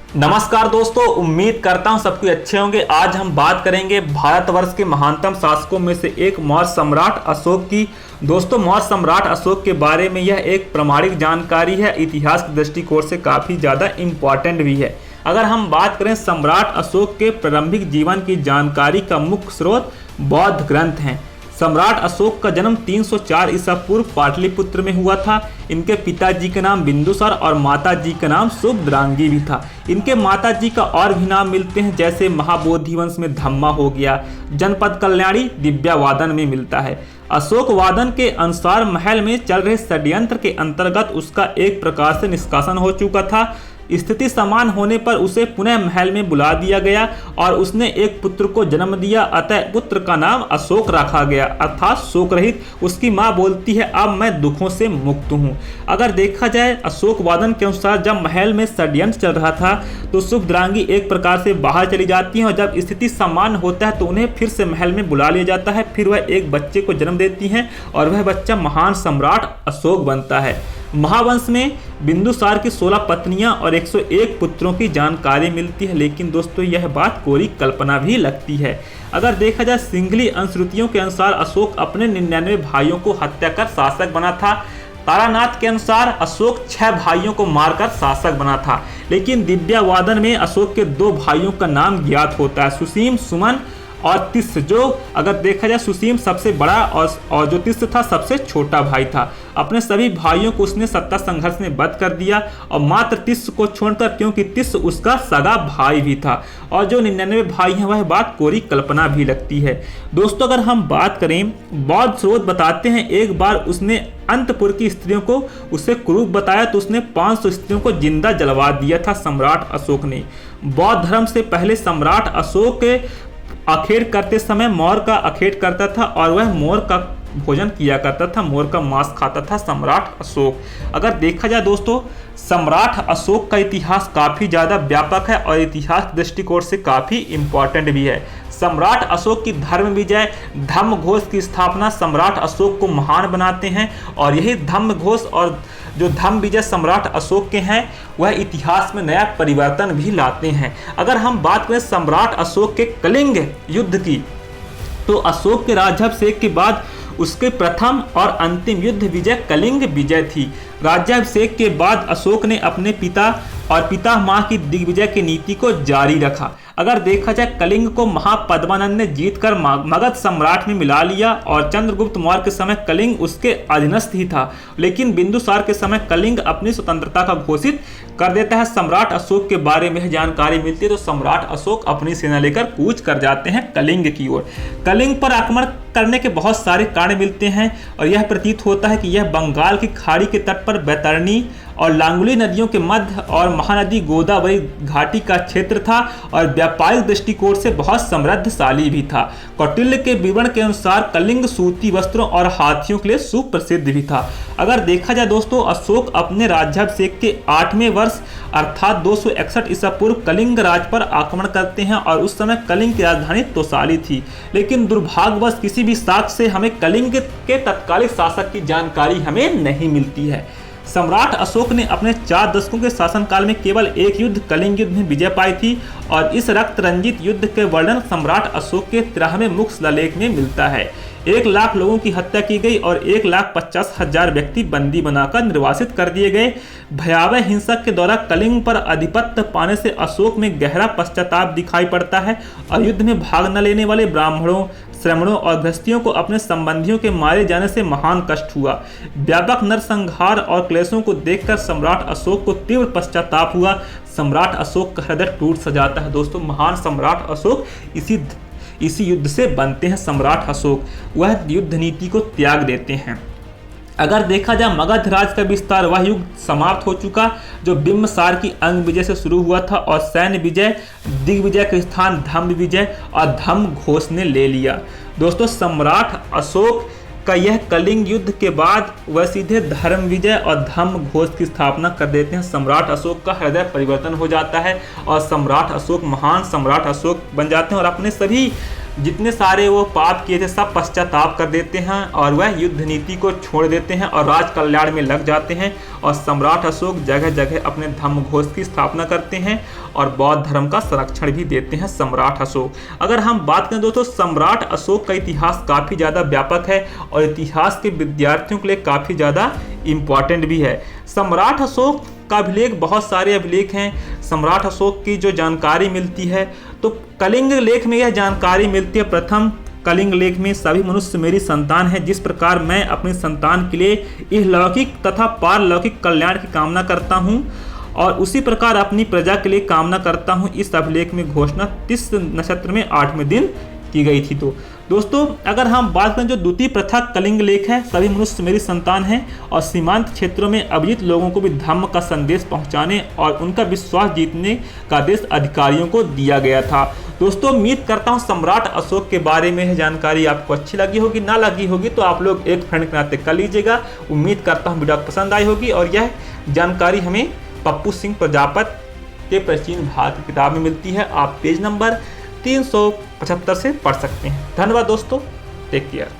नमस्कार दोस्तों, उम्मीद करता हूं सब कुछ अच्छे होंगे। आज हम बात करेंगे भारतवर्ष के महानतम शासकों में से एक मौर्य सम्राट अशोक की। दोस्तों, मौर्य सम्राट अशोक के बारे में यह एक प्रामाणिक जानकारी है, इतिहास के दृष्टिकोण से काफ़ी ज़्यादा इम्पॉर्टेंट भी है। अगर हम बात करें सम्राट अशोक के प्रारंभिक जीवन की जानकारी का मुख्य स्रोत बौद्ध ग्रंथ हैं। सम्राट अशोक का जन्म 304 ईसा पूर्व पाटलिपुत्र में हुआ था। इनके पिताजी का नाम बिंदुसार और माताजी का नाम सुभद्रांगी भी था। इनके माताजी का और भी नाम मिलते हैं, जैसे महाबोधि वंश में धम्मा हो गया, जनपद कल्याणी दिव्यावादन में मिलता है। अशोक वादन के अनुसार महल में चल रहे षड्यंत्र के अंतर्गत उसका एक प्रकार से निष्कासन हो चुका था। स्थिति समान होने पर उसे पुनः महल में बुला दिया गया और उसने एक पुत्र को जन्म दिया। अतः पुत्र का नाम अशोक रखा गया, अर्थात शोक रहित। उसकी माँ बोलती है, अब मैं दुखों से मुक्त हूँ। अगर देखा जाए अशोक वादन के अनुसार, जब महल में षड्यंत्र चल रहा था तो सुभद्रांगी एक प्रकार से बाहर चली जाती हैं और जब स्थिति समान होता है तो उन्हें फिर से महल में बुला लिया जाता है। फिर वह एक बच्चे को जन्म देती हैं और वह बच्चा महान सम्राट अशोक बनता है। महावंश में बिंदुसार की 16 पत्नियां और 101 पुत्रों की जानकारी मिलती है, लेकिन दोस्तों यह बात कोरी कल्पना भी लगती है। अगर देखा जाए सिंघली अंशश्रुतियों के अनुसार अशोक अपने 99 भाइयों को हत्या कर शासक बना था। तारानाथ के अनुसार अशोक 6 भाइयों को मारकर शासक बना था, लेकिन दिव्यावादन में अशोक के 2 भाइयों का नाम ज्ञात होता है, सुसीम सुमन और तिस्स। जो अगर देखा जाए सुसीम सबसे बड़ा और जो तिस्स था सबसे छोटा भाई था। अपने सभी भाइयों को उसने सत्ता संघर्ष में वध कर दिया और मात्र तिस्स को छोड़कर, क्योंकि तिस्स उसका सगा भाई भी था। और जो 99 भाई हैं वह बात कोरी कल्पना भी लगती है। दोस्तों, अगर हम बात करें, बौद्ध स्रोत बताते हैं एक बार उसने अंतपुर की स्त्रियों को उसे कुरूप बताया तो उसने 500 स्त्रियों को जिंदा जलवा दिया था सम्राट अशोक ने। बौद्ध धर्म से पहले सम्राट अशोक अखेट करते समय मोर का अखेट करता था और वह मोर का भोजन किया करता था, मोर का मांस खाता था सम्राट अशोक। अगर देखा जाए दोस्तों, सम्राट अशोक का इतिहास काफ़ी ज़्यादा व्यापक है और इतिहास दृष्टिकोण से काफ़ी इम्पॉर्टेंट भी है। सम्राट अशोक की धर्म विजय, धम्म घोष की स्थापना सम्राट अशोक को महान बनाते हैं और यही धम्म घोष और जो धम्म विजय सम्राट अशोक के हैं वह इतिहास में नया परिवर्तन भी लाते हैं। अगर हम बात करें सम्राट अशोक के कलिंग युद्ध की, तो अशोक के राज्याभिषेक के बाद उसके प्रथम और अंतिम युद्ध विजय कलिंग विजय थी। राज्याभिषेक के बाद अशोक ने अपने पिता और पितामह की दिग्विजय की नीति को जारी रखा। अगर देखा जाए, कलिंग को महापद्मानंद ने जीतकर मगध सम्राट में मिला लिया और चंद्रगुप्त मौर्य के समय कलिंग उसके अधीनस्थ ही था, लेकिन बिंदुसार के समय कलिंग अपनी स्वतंत्रता का घोषित कर देता है। सम्राट अशोक के बारे में जानकारी मिलती है तो सम्राट अशोक अपनी सेना लेकर कूच कर जाते हैं कलिंग की ओर। कलिंग पर आक्रमण करने के बहुत सारे कारण मिलते हैं और यह प्रतीत होता है कि यह बंगाल की खाड़ी के तट पर बैतरणी और लांगुली नदियों के मध्य और महानदी गोदावरी घाटी का क्षेत्र था और व्यापारिक दृष्टिकोण से बहुत समृद्धशाली भी था। कौटिल्य के विवरण के अनुसार कलिंग सूती वस्त्रों और हाथियों के लिए सुप्रसिद्ध भी था। अगर देखा जाए दोस्तों, अशोक अपने राज्याभिषेक के 8वें वर्ष अर्थात 261 ईसा पूर्व कलिंग राज पर आक्रमण करते हैं और उस समय कलिंग की राजधानी तोसाली थी, लेकिन दुर्भाग्यवश किसी भी साक्ष्य से हमें कलिंग के तत्कालिक शासक की जानकारी हमें नहीं मिलती है। सम्राट अशोक ने अपने 4 दशकों के शासनकाल में केवल एक युद्ध कलिंग युद्ध में विजय पाई थी और इस रक्त रंजित युद्ध के वर्णन सम्राट अशोक के 13वें मुख्य शिलालेख में मिलता है। 1 लाख लोगों की हत्या की गई और 1,50,000 व्यक्ति बंदी बनाकर निर्वासित कर दिए गए। भयावह हिंसा के दौरान कलिंग पर आधिपत्य पाने से अशोक में गहरा पश्चाताप दिखाई पड़ता है और युद्ध में भाग न लेने वाले ब्राह्मणों, श्रमणों और गृहस्थियों को अपने संबंधियों के मारे जाने से महान कष्ट हुआ। व्यापक नरसंहार और क्लेशों को देखकर सम्राट अशोक को तीव्र पश्चाताप हुआ। सम्राट अशोक का हृदय टूट सा जाता है। दोस्तों, महान सम्राट अशोक इसी युद्ध से बनते हैं। सम्राट अशोक वह युद्ध नीति को त्याग देते हैं। अगर देखा जाए, मगध राज का विस्तार वह युग समाप्त हो चुका जो बिंबसार की अंग विजय से शुरू हुआ था और सैन्य विजय, दिग्विजय के स्थान धम्म विजय और धम्म घोष ने ले लिया। दोस्तों, सम्राट अशोक का यह कलिंग युद्ध के बाद वह सीधे धर्म विजय और धम्म घोष की स्थापना कर देते हैं। सम्राट अशोक का हृदय परिवर्तन हो जाता है और सम्राट अशोक महान सम्राट अशोक बन जाते हैं और अपने सभी जितने सारे वो पाप किए थे सब पश्चाताप कर देते हैं और वह युद्ध नीति को छोड़ देते हैं और राज कल्याण में लग जाते हैं। और सम्राट अशोक जगह जगह अपने धर्म घोष की स्थापना करते हैं और बौद्ध धर्म का संरक्षण भी देते हैं सम्राट अशोक। अगर हम बात करें दोस्तों, सम्राट अशोक का इतिहास काफ़ी ज़्यादा व्यापक है और इतिहास के विद्यार्थियों के लिए काफ़ी ज़्यादा इम्पॉर्टेंट भी है। सम्राट अशोक का अभिलेख, बहुत सारे अभिलेख हैं। सम्राट अशोक की जो जानकारी मिलती है तो कलिंग लेख में यह जानकारी मिलती है। प्रथम कलिंग लेख में सभी मनुष्य मेरी संतान है, जिस प्रकार मैं अपनी संतान के लिए इहलौकिक तथा पारलौकिक कल्याण की कामना करता हूँ और उसी प्रकार अपनी प्रजा के लिए कामना करता हूँ। इस अभिलेख में घोषणा 30 नक्षत्र में 8वें दिन की गई थी। तो दोस्तों अगर हम बात करें जो द्वितीय प्रथा कलिंग लेख है, सभी मनुष्य मेरी संतान है, और सीमांत क्षेत्रों में अभिजित लोगों को भी धर्म का संदेश पहुंचाने और उनका विश्वास जीतने का आदेश अधिकारियों को दिया गया था। दोस्तों उम्मीद करता हूं सम्राट अशोक के बारे में यह जानकारी आपको अच्छी लगी होगी। ना लगी होगी तो आप लोग एक फ्रेंड के नाते कर लीजिएगा। उम्मीद करता हूँ वीडियो पसंद आई होगी और यह जानकारी हमें पप्पू सिंह प्रजापत के प्राचीन भारत की किताब में मिलती है। आप पेज नंबर 375 से पढ़ सकते हैं। धन्यवाद दोस्तों, टेक केयर।